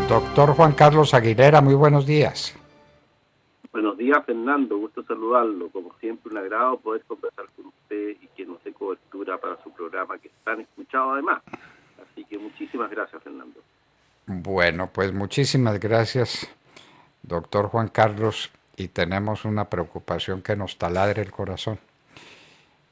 Doctor Juan Carlos Aguilera, muy buenos días. Buenos días, Fernando, gusto saludarlo. Como siempre, un agrado poder conversar con usted y que nos dé cobertura para su programa, que es tan escuchado además. Así que muchísimas gracias, Fernando. Bueno, pues muchísimas gracias, doctor Juan Carlos, y tenemos una preocupación que nos taladre el corazón.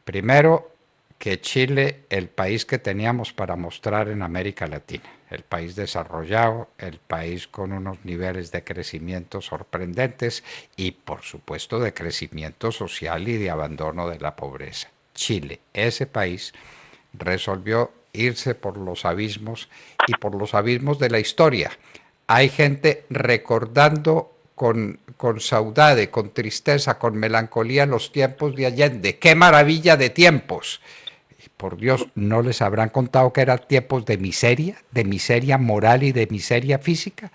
Primero, que Chile, el país que teníamos para mostrar en América Latina, el país desarrollado, el país con unos niveles de crecimiento sorprendentes y por supuesto de crecimiento social y de abandono de la pobreza. Chile, ese país, resolvió irse por los abismos y por los abismos de la historia. Hay gente recordando con saudade, con tristeza, con melancolía los tiempos de Allende. ¡Qué maravilla de tiempos! Por Dios, ¿no les habrán contado que eran tiempos de miseria moral y de miseria física?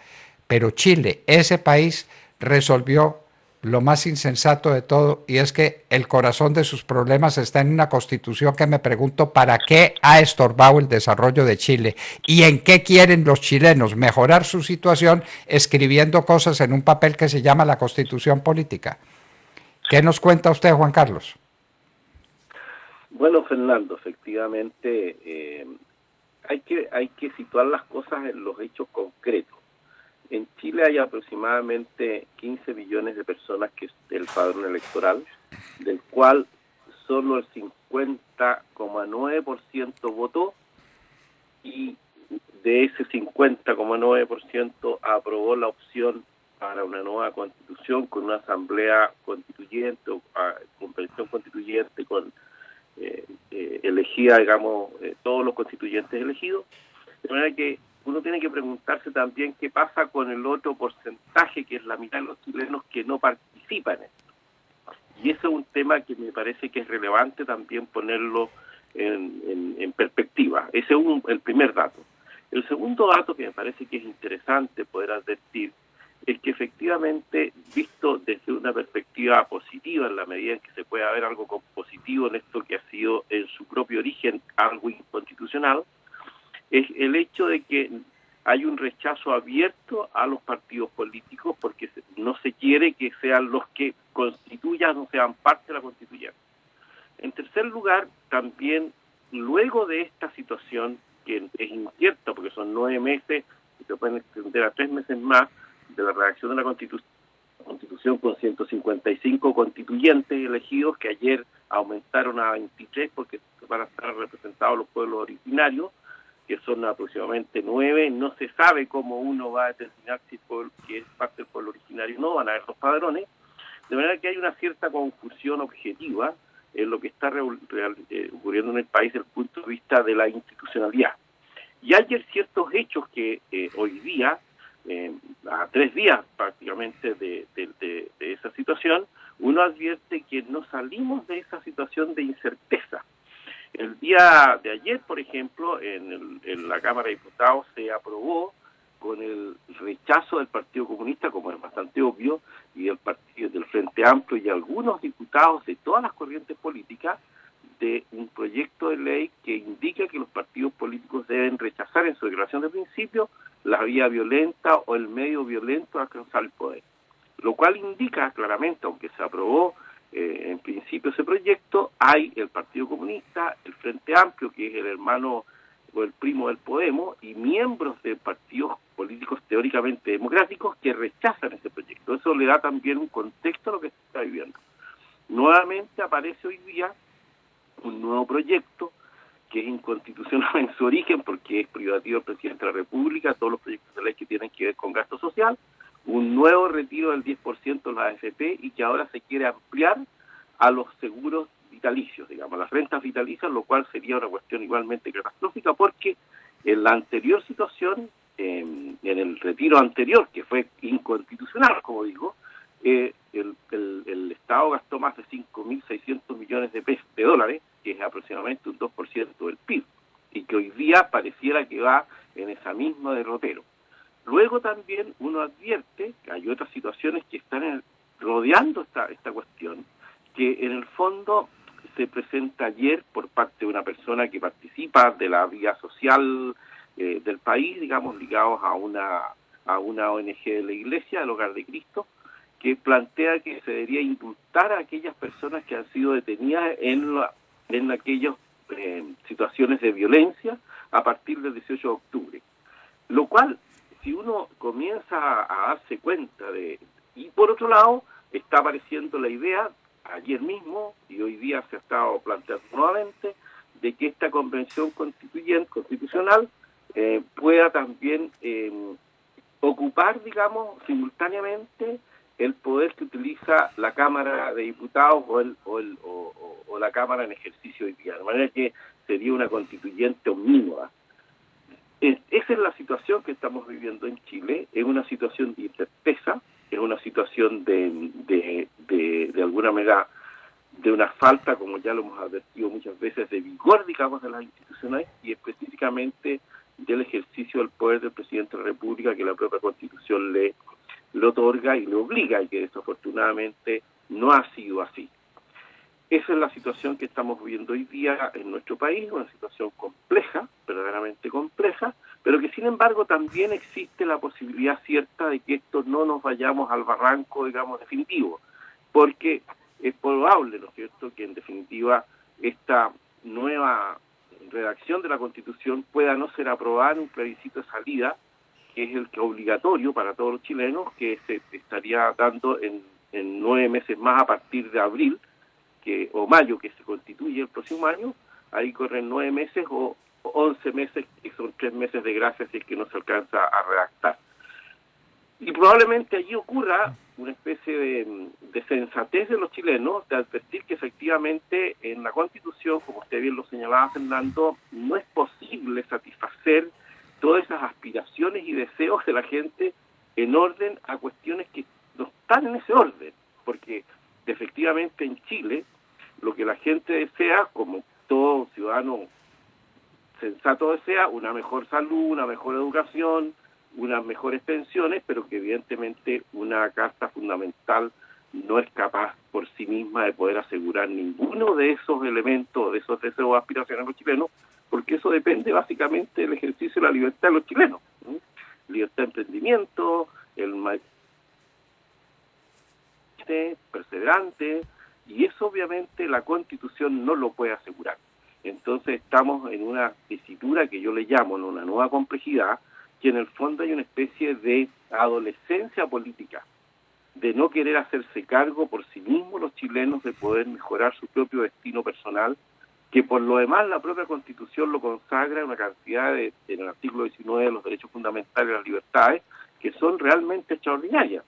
Pero Chile, ese país, resolvió lo más insensato de todo, y es que el corazón de sus problemas está en una constitución que me pregunto para qué ha estorbado el desarrollo de Chile y en qué quieren los chilenos mejorar su situación escribiendo cosas en un papel que se llama la constitución política. ¿Qué nos cuenta usted, Juan Carlos? Bueno, Fernando, efectivamente hay que situar las cosas en los hechos concretos. En Chile hay aproximadamente 15 millones de personas que es el padrón electoral, del cual solo el 50,9% votó, y de ese 50,9% aprobó la opción para una nueva constitución con una asamblea constituyente o convención constituyente con elegida, digamos, todos los constituyentes elegidos. De manera que uno tiene que preguntarse también qué pasa con el otro porcentaje, que es la mitad de los chilenos que no participan en esto. Y eso es un tema que me parece que es relevante también ponerlo en perspectiva. Ese es el primer dato. El segundo dato que me parece que es interesante poder advertir es que efectivamente, visto desde una perspectiva positiva, en la medida en que se puede ver algo positivo en esto que ha sido en su propio origen algo inconstitucional, es el hecho de que hay un rechazo abierto a los partidos políticos porque no se quiere que sean los que constituyan o sean parte de la constituyente. En tercer lugar, también luego de esta situación, que es incierta porque son 9 meses y se pueden extender a 3 meses más de la redacción de la Constitución con 155 constituyentes elegidos, que ayer aumentaron a 23 porque van a estar representados los pueblos originarios, que son aproximadamente 9. No se sabe cómo uno va a determinar si que es parte del pueblo originario no, van a haber los padrones, de manera que hay una cierta confusión objetiva en lo que está ocurriendo en el país desde el punto de vista de la institucionalidad. Y hay ciertos hechos que hoy día, a 3 días prácticamente de esa situación, uno advierte que no salimos de esa situación de incerteza. El día de ayer, por ejemplo, en la Cámara de Diputados se aprobó con el rechazo del Partido Comunista, como es bastante obvio, y del Frente Amplio y algunos diputados de todas las corrientes políticas, de un proyecto de ley que indica que los partidos políticos deben rechazar en su declaración de principio la vía violenta o el medio violento a alcanzar el poder. Lo cual indica claramente, aunque se aprobó en principio ese proyecto, hay el Partido Comunista, el Frente Amplio, que es el hermano o el primo del Podemos, y miembros de partidos políticos teóricamente democráticos que rechazan ese proyecto. Eso le da también un contexto a lo que se está viviendo. Nuevamente aparece hoy día un nuevo proyecto que es inconstitucional en su origen porque es privativo del presidente de la República, todos los proyectos de ley que tienen que ver con gasto social, un nuevo retiro del 10% de la AFP y que ahora se quiere ampliar a los seguros vitalicios, digamos, las rentas vitalicias, lo cual sería una cuestión igualmente catastrófica porque en la anterior situación, en el retiro anterior, que fue inconstitucional, como digo, el Estado gastó más de 5.600 millones de dólares, que es aproximadamente un 2% del PIB, y que hoy día pareciera que va en esa misma derrotero. Luego también uno advierte que hay otras situaciones que están rodeando esta cuestión, que en el fondo se presenta ayer por parte de una persona que participa de la vida social del país, digamos, ligados a a una ONG de la Iglesia, el Hogar de Cristo, que plantea que se debería indultar a aquellas personas que han sido detenidas en aquellas situaciones de violencia a partir del 18 de octubre. Lo cual, si uno comienza a darse cuenta y por otro lado, está apareciendo la idea, ayer mismo, y hoy día se ha estado planteando nuevamente, de que esta convención constitucional pueda también ocupar, digamos, simultáneamente el poder que utiliza la Cámara de Diputados o la Cámara en ejercicio hoy día, de manera que sería una constituyente omnímoda. Esa es la situación que estamos viviendo en Chile, es una situación de incerteza, es una situación de alguna manera de una falta, como ya lo hemos advertido muchas veces, de vigor, digamos, de las instituciones y específicamente del ejercicio del poder del presidente de la República que la propia Constitución le otorga y le obliga, y que desafortunadamente no ha sido así. Esa es la situación que estamos viviendo hoy día en nuestro país, una situación compleja, verdaderamente compleja, pero que sin embargo también existe la posibilidad cierta de que esto no nos vayamos al barranco, digamos, definitivo, porque es probable, ¿no es cierto?, que en definitiva esta nueva redacción de la Constitución pueda no ser aprobada en un plebiscito de salida, que es el que obligatorio para todos los chilenos, que se estaría dando en 9 meses más a partir de abril, o mayo, que se constituye el próximo año. Ahí corren 9 meses o 11 meses, que son 3 meses de gracia si es que no se alcanza a redactar. Y probablemente allí ocurra una especie de sensatez de los chilenos, de advertir que efectivamente en la Constitución, como usted bien lo señalaba, Fernando, no es posible satisfacer todas esas aspiraciones y deseos de la gente en orden a cuestiones que no están en ese orden, porque efectivamente en Chile lo que la gente desea, como todo ciudadano sensato desea, una mejor salud, una mejor educación, unas mejores pensiones, pero que evidentemente una Carta Fundamental no es capaz por sí misma de poder asegurar ninguno de esos elementos, de esos deseos o aspiraciones de los chilenos, porque eso depende básicamente del ejercicio de la libertad de los chilenos, ¿sí? Libertad de emprendimiento, perseverante, y eso obviamente la Constitución no lo puede asegurar. Entonces estamos en una tesitura que yo le llamo una nueva complejidad, que en el fondo hay una especie de adolescencia política, de no querer hacerse cargo por sí mismos los chilenos de poder mejorar su propio destino personal, que por lo demás la propia Constitución lo consagra en una cantidad en el artículo 19 de los derechos fundamentales y las libertades, que son realmente extraordinarias.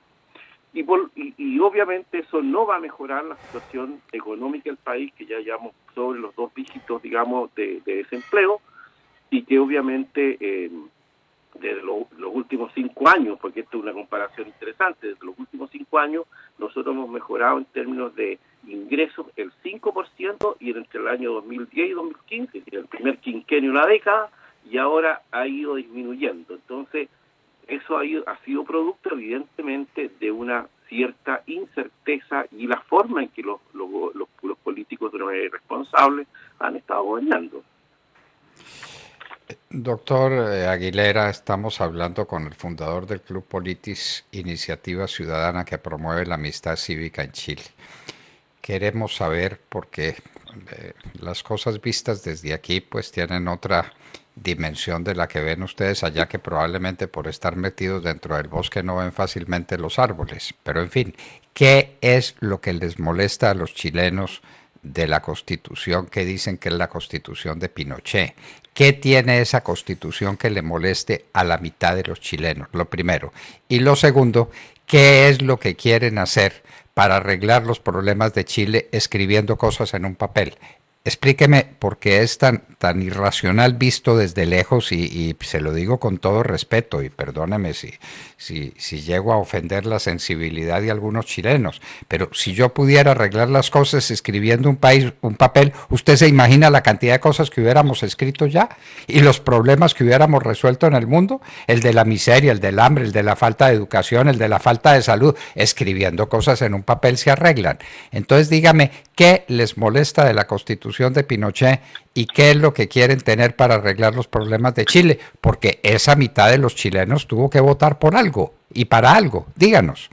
Y obviamente eso no va a mejorar la situación económica del país, que ya llevamos sobre los 2 dígitos, digamos, de desempleo, y que obviamente desde los últimos 5 años, porque esto es una comparación interesante, desde los últimos 5 años nosotros hemos mejorado en términos de ingresos el 5% y entre el año 2010 y 2015, es decir, el primer quinquenio de la década, y ahora ha ido disminuyendo. Entonces, eso ha sido producto evidentemente de una cierta incerteza y la forma en que los políticos de una manera irresponsable han estado gobernando. Doctor Aguilera, estamos hablando con el fundador del Club Politis, Iniciativa Ciudadana que promueve la amistad cívica en Chile. Queremos saber, porque las cosas vistas desde aquí pues tienen otra dimensión de la que ven ustedes allá, que probablemente por estar metidos dentro del bosque no ven fácilmente los árboles. Pero en fin, ¿qué es lo que les molesta a los chilenos de la Constitución que dicen que es la Constitución de Pinochet? ¿Qué tiene esa Constitución que le moleste a la mitad de los chilenos? Lo primero. Y lo segundo, ¿qué es lo que quieren hacer para arreglar los problemas de Chile escribiendo cosas en un papel? Explíqueme por qué es tan irracional visto desde lejos, y se lo digo con todo respeto, y perdóneme si llego a ofender la sensibilidad de algunos chilenos, pero si yo pudiera arreglar las cosas escribiendo un papel, usted se imagina la cantidad de cosas que hubiéramos escrito ya y los problemas que hubiéramos resuelto en el mundo, el de la miseria, el del hambre, el de la falta de educación, el de la falta de salud. Escribiendo cosas en un papel se arreglan. Entonces dígame, ¿qué les molesta de la Constitución constitución de Pinochet y qué es lo que quieren tener para arreglar los problemas de Chile, porque esa mitad de los chilenos tuvo que votar por algo y para algo. Díganos.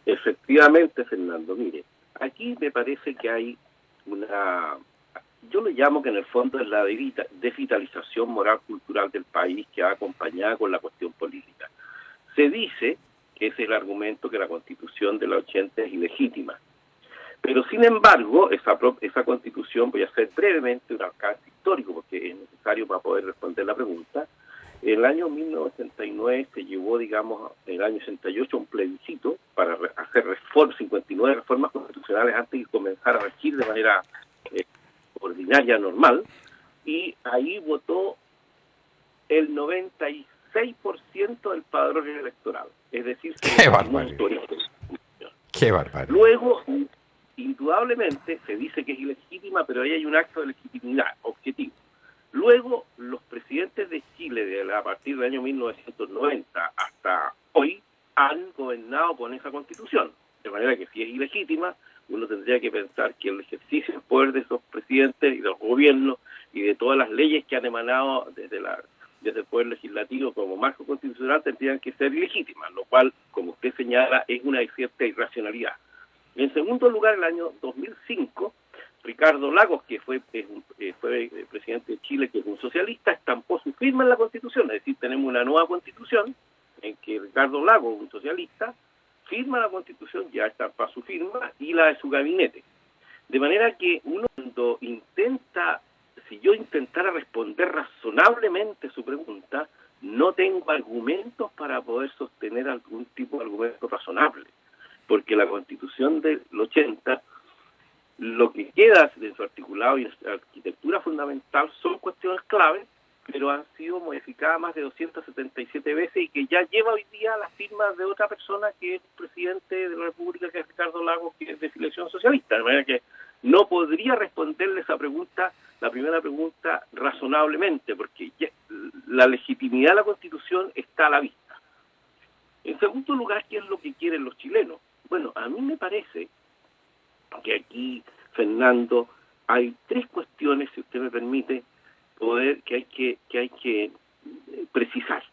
Efectivamente, Fernando, mire, aquí me parece que hay yo le llamo que en el fondo es la desvitalización moral cultural del país que va acompañada con la cuestión política. Se dice que ese es el argumento que la Constitución de la 80 es ilegítima. Pero sin embargo, esa Constitución, voy a hacer brevemente un alcance histórico porque es necesario para poder responder la pregunta. En el año 1989 se llevó, digamos, en el año 68 un plebiscito para hacer 59 reformas constitucionales antes de comenzar a regir de manera ordinaria, normal, y ahí votó el 96% del padrón electoral. Es decir, ¡qué barbaridad! ¡Qué barbaridad! Luego, indudablemente, se dice que es ilegítima, pero ahí hay un acto de legitimidad objetivo. Luego, los presidentes de Chile, a partir del año 1990 hasta hoy, han gobernado con esa Constitución. De manera que si es ilegítima, uno tendría que pensar que el ejercicio del poder de esos presidentes y de los gobiernos y de todas las leyes que han emanado desde el Poder Legislativo como marco constitucional tendrían que ser ilegítimas, lo cual, como usted señala, es una cierta irracionalidad. En segundo lugar, en el año 2005, Ricardo Lagos, que fue presidente de Chile, que es un socialista, estampó su firma en la Constitución, es decir, tenemos una nueva Constitución en que Ricardo Lagos, un socialista, firma la Constitución, ya estampa su firma y la de su gabinete. De manera que uno cuando si yo intentara responder razonablemente su pregunta, no tengo argumentos para poder sostener algún tipo de argumento razonable, porque la Constitución del 80, lo que queda de su articulado y su arquitectura fundamental son cuestiones claves, pero han sido modificadas más de 277 veces y que ya lleva hoy día las firmas de otra persona que es presidente de la República, que es Ricardo Lagos, que es de filiación socialista. De manera que no podría responderle esa pregunta, la primera pregunta, razonablemente, porque ya la legitimidad de la Constitución está a la vista. En segundo lugar, ¿qué es lo que quieren los chilenos? Bueno, a mí me parece que aquí, Fernando, hay tres cuestiones, si usted me permite, que hay que precisar,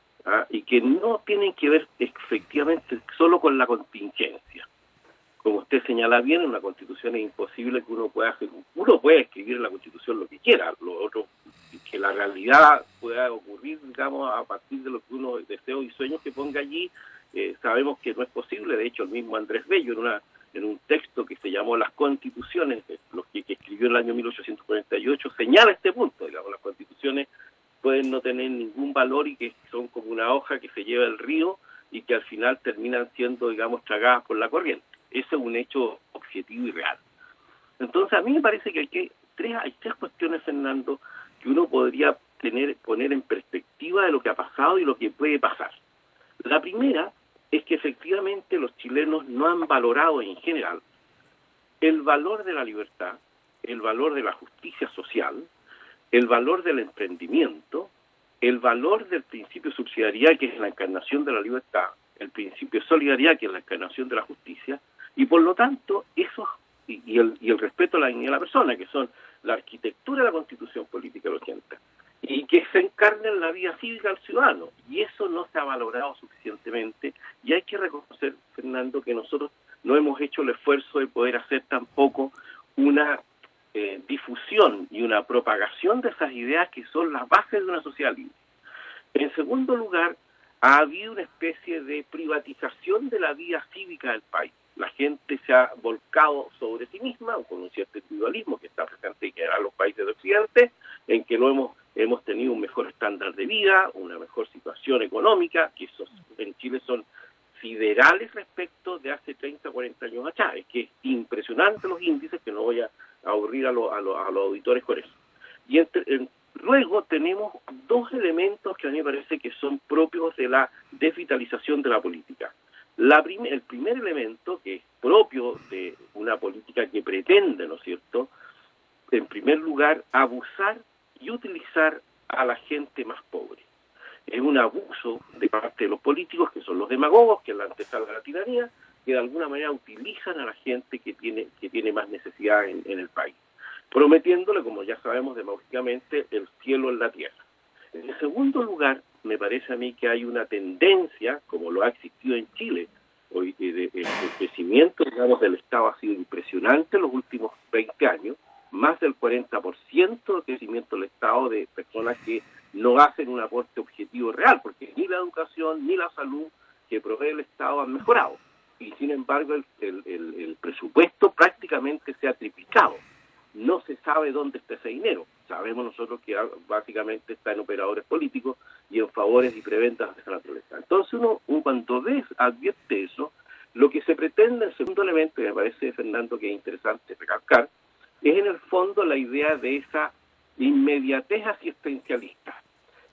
y que no tienen que ver efectivamente solo con la contingencia. Como usted señala bien, en la Constitución es imposible que uno puede escribir en la Constitución lo que quiera, lo otro, que la realidad pueda ocurrir, digamos, a partir de lo que uno deseos y sueños que ponga allí, sabemos que no es posible. De hecho, el mismo Andrés Bello, en un texto que se llamó Las Constituciones, que escribió en el año 1848, señala este punto, digamos, las constituciones pueden no tener ningún valor y que son como una hoja que se lleva el río y que al final terminan siendo, digamos, tragadas por la corriente. Ese es un hecho objetivo y real. Entonces, a mí me parece que hay tres cuestiones, Fernando, que uno podría poner en perspectiva de lo que ha pasado y lo que puede pasar. La primera es que efectivamente los chilenos no han valorado en general el valor de la libertad, el valor de la justicia social, el valor del emprendimiento, el valor del principio de subsidiariedad, que es la encarnación de la libertad, el principio de solidaridad, que es la encarnación de la justicia, y por lo tanto, y el respeto a la dignidad de la persona, que son la arquitectura de la Constitución Política del 80, y que se encarna en la vida cívica del ciudadano, y eso no se ha valorado suficientemente, y hay que reconocer, Fernando, que nosotros no hemos hecho el esfuerzo de poder hacer tampoco una difusión y una propagación de esas ideas que son las bases de una sociedad libre. En segundo lugar, ha habido una especie de privatización de la vida cívica del país. La gente se ha volcado sobre sí misma, con un cierto individualismo que está presente y que era en los países de Occidente, en que hemos tenido un mejor estándar de vida, una mejor situación económica, que en Chile son siderales respecto de hace 30, 40 años atrás. Es que es impresionante los índices, que no voy a aburrir a los auditores con eso. Y luego tenemos dos elementos que a mí me parece que son propios de la desvitalización de la política. El primer elemento, que es propio de una política que pretende, ¿no es cierto?, en primer lugar, abusar y utilizar a la gente más pobre. Es un abuso de parte de los políticos, que son los demagogos, que es la antesala de la tiranía, que de alguna manera utilizan a la gente que tiene más necesidad en el país. prometiéndole, como ya sabemos demagógicamente, el cielo en la tierra. En segundo lugar, me parece a mí que hay una tendencia, como lo ha existido en Chile, hoy el crecimiento, digamos, del Estado ha sido impresionante en los últimos 20 años, más del 40% de crecimiento del Estado de personas que no hacen un aporte objetivo real, porque ni la educación ni la salud que provee el Estado han mejorado. Y sin embargo, el presupuesto prácticamente se ha triplicado. No se sabe dónde está ese dinero. Sabemos nosotros que básicamente está en operadores políticos y en favores y preventas de esa naturaleza. Entonces uno cuando advierte eso, lo que se pretende, el segundo elemento, y me parece, Fernando, que es interesante recalcar, es en el fondo la idea de esa inmediatez asistencialista.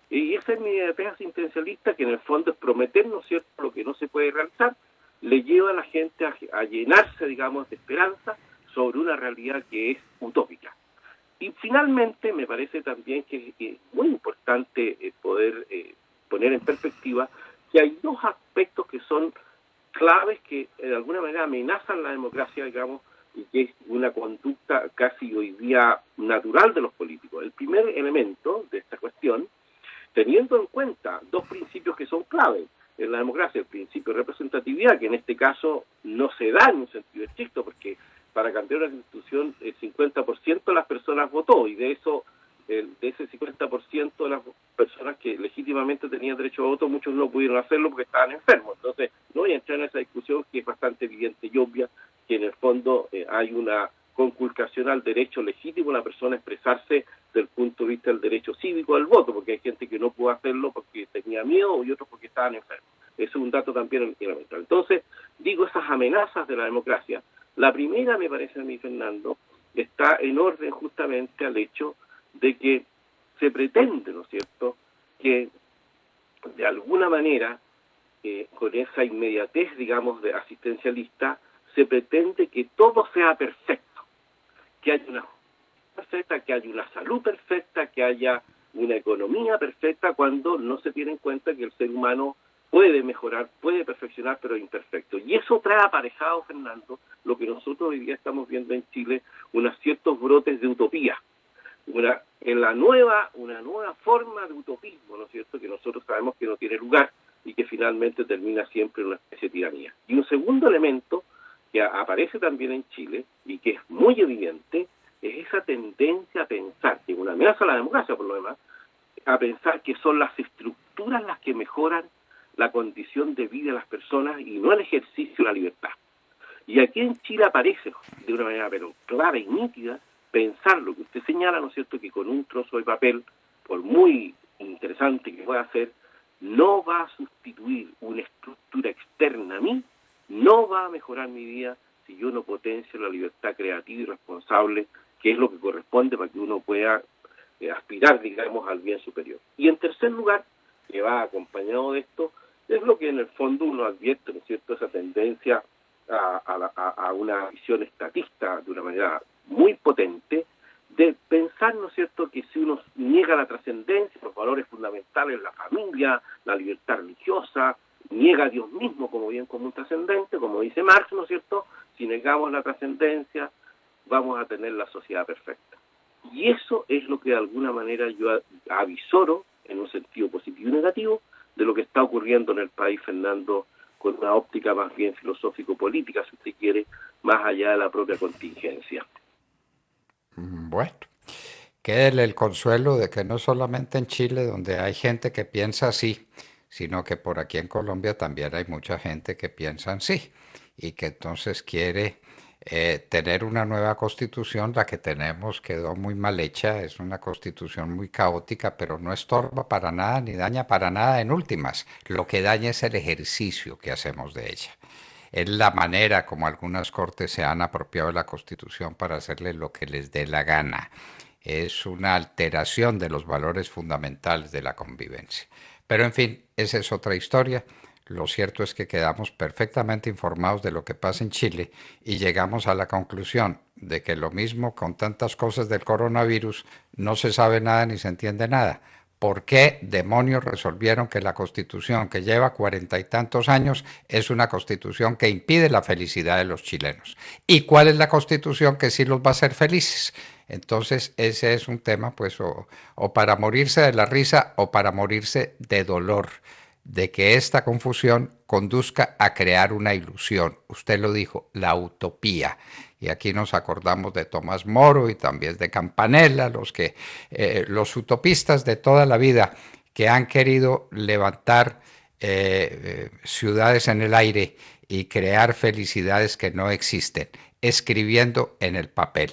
Y esa inmediatez asistencialista, que en el fondo es prometer, ¿no es cierto?, lo que no se puede realizar, le lleva a la gente a llenarse, digamos, de esperanza sobre una realidad que es utópica. Y finalmente, me parece también que es muy importante poder poner en perspectiva que hay dos aspectos que son claves que de alguna manera amenazan la democracia, digamos, y que es una conducta casi hoy día natural de los políticos. El primer elemento de esta cuestión, teniendo en cuenta dos principios que son claves en la democracia, el principio de representatividad, que en este caso no se da en un sentido estricto, porque para cambiar una constitución el 50% de las personas votó, y de eso, de ese 50% de las personas que legítimamente tenían derecho a voto, muchos no pudieron hacerlo porque estaban enfermos. Entonces, no voy a entrar en esa discusión que es bastante evidente y obvia, que en el fondo hay una conculcación al derecho legítimo de la persona a expresarse desde el punto de vista del derecho cívico al voto, porque hay gente que no pudo hacerlo porque tenía miedo y otros porque estaban enfermos. Eso es un dato también fundamental. Entonces, digo, esas amenazas de la democracia, la primera, me parece a mí, Fernando, está en orden justamente al hecho de que se pretende, ¿no es cierto?, que de alguna manera, con esa inmediatez, digamos, de asistencialista, se pretende que todo sea perfecto, que haya una justicia perfecta, que haya una salud perfecta, que haya una economía perfecta, cuando no se tiene en cuenta que el ser humano puede mejorar, puede perfeccionar, pero es imperfecto. Y eso trae aparejado, Fernando, lo que nosotros hoy día estamos viendo en Chile, unos ciertos brotes de utopía. Una nueva forma de utopismo, ¿no es cierto?, que nosotros sabemos que no tiene lugar y que finalmente termina siempre en una especie de tiranía. Y un segundo elemento que aparece también en Chile y que es muy evidente, es esa tendencia a pensar, que es una amenaza a la democracia por lo demás, a pensar que son las estructuras las que mejoran la condición de vida de las personas y no el ejercicio de la libertad. Y aquí en Chile aparece de una manera pero clara y nítida pensar lo que usted señala, ¿no es cierto?, que con un trozo de papel, por muy interesante que pueda ser, no va a sustituir una estructura externa a mí, no va a mejorar mi vida si yo no potencio la libertad creativa y responsable, que es lo que corresponde para que uno pueda aspirar, digamos, al bien superior. Y en tercer lugar, que va acompañado de esto, es lo que en el fondo uno advierte, ¿no es cierto?, esa tendencia a una visión estatista de una manera muy potente, de pensar, ¿no es cierto?, que si uno niega la trascendencia, los valores fundamentales, la familia, la libertad religiosa, niega a Dios mismo como bien común trascendente, como dice Marx, ¿no es cierto?, si negamos la trascendencia, vamos a tener la sociedad perfecta. Y eso es lo que de alguna manera yo avisoro, en un sentido positivo y negativo, de lo que está ocurriendo en el país, Fernando, con una óptica más bien filosófico-política, si usted quiere, más allá de la propia contingencia. Bueno, quédele el consuelo de que no solamente en Chile, donde hay gente que piensa así, sino que por aquí en Colombia también hay mucha gente que piensa así y que entonces quiere tener una nueva constitución. La que tenemos quedó muy mal hecha, es una constitución muy caótica, pero no estorba para nada ni daña para nada en últimas. Lo que daña es el ejercicio que hacemos de ella. Es la manera como algunas cortes se han apropiado de la Constitución para hacerle lo que les dé la gana. Es una alteración de los valores fundamentales de la convivencia. Pero en fin, esa es otra historia. Lo cierto es que quedamos perfectamente informados de lo que pasa en Chile y llegamos a la conclusión de que lo mismo con tantas cosas del coronavirus, no se sabe nada ni se entiende nada. ¿Por qué demonios resolvieron que la Constitución, que lleva 40 y tantos años, es una Constitución que impide la felicidad de los chilenos? ¿Y cuál es la Constitución que sí los va a hacer felices? Entonces, ese es un tema, pues, o para morirse de la risa o para morirse de dolor, de que esta confusión conduzca a crear una ilusión. Usted lo dijo, la utopía. Y aquí nos acordamos de Tomás Moro y también de Campanella, los utopistas de toda la vida que han querido levantar ciudades en el aire y crear felicidades que no existen, escribiendo en el papel.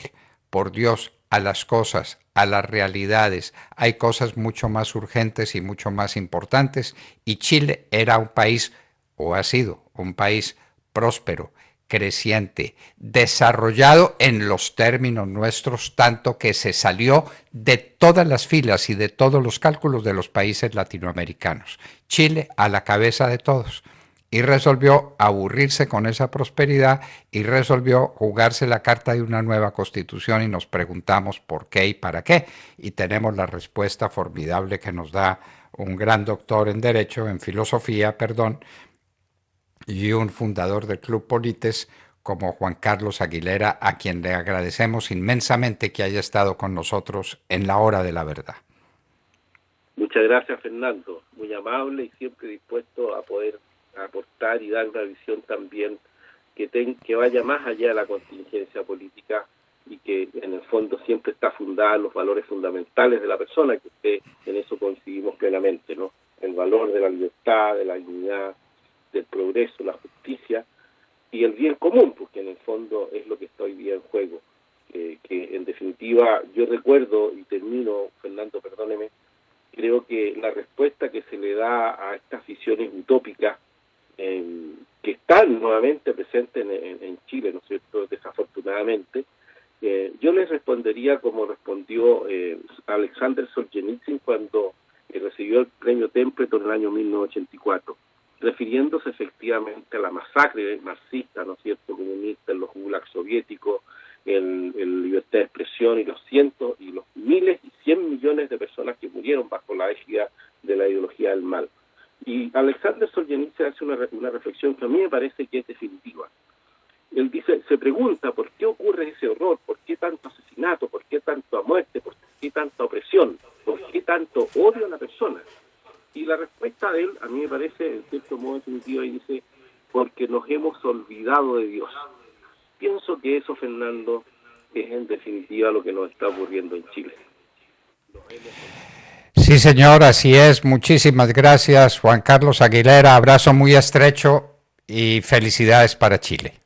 Por Dios, a las cosas, a las realidades, hay cosas mucho más urgentes y mucho más importantes, y Chile era un país, o ha sido un país próspero, creciente, desarrollado en los términos nuestros, tanto que se salió de todas las filas y de todos los cálculos de los países latinoamericanos. Chile a la cabeza de todos. Y resolvió aburrirse con esa prosperidad y resolvió jugarse la carta de una nueva constitución, y nos preguntamos por qué y para qué. Y tenemos la respuesta formidable que nos da un gran doctor en Derecho, en Filosofía, perdón, y un fundador del Club Polites como Juan Carlos Aguilera, a quien le agradecemos inmensamente que haya estado con nosotros en la hora de la verdad. Muchas gracias, Fernando. Muy amable y siempre dispuesto a poder aportar y dar una visión también que vaya más allá de la contingencia política y que en el fondo siempre está fundada en los valores fundamentales de la persona, que usted en eso coincidimos plenamente, ¿no? El valor de la libertad, de la dignidad, del progreso, la justicia y el bien común, porque en el fondo es lo que está hoy día en juego. Que en definitiva, yo recuerdo, y termino, Fernando, perdóneme, creo que la respuesta que se le da a estas visiones utópicas que están nuevamente presentes en Chile, ¿no es cierto?, desafortunadamente, yo les respondería como respondió Alexander Solzhenitsyn cuando recibió el premio Templeton en el año 1984, refiriéndose efectivamente a la masacre marxista, ¿no es cierto?, comunista en los gulags soviéticos, en libertad de expresión y los cientos y los miles y 100 millones de personas que murieron bajo la égida de la ideología del mal. Y Alexander Solzhenitsyn hace una reflexión que a mí me parece que es definitiva. Él dice, se pregunta por qué ocurre ese horror, por qué tanto asesinato, por qué tanta muerte, por qué tanta opresión, por qué tanto odio a la persona. Y la respuesta de él, a mí me parece, en cierto modo definitiva, y dice, porque nos hemos olvidado de Dios. Pienso que eso, Fernando, es en definitiva lo que nos está ocurriendo en Chile. Sí, señor, así es. Muchísimas gracias, Juan Carlos Aguilera. Abrazo muy estrecho y felicidades para Chile.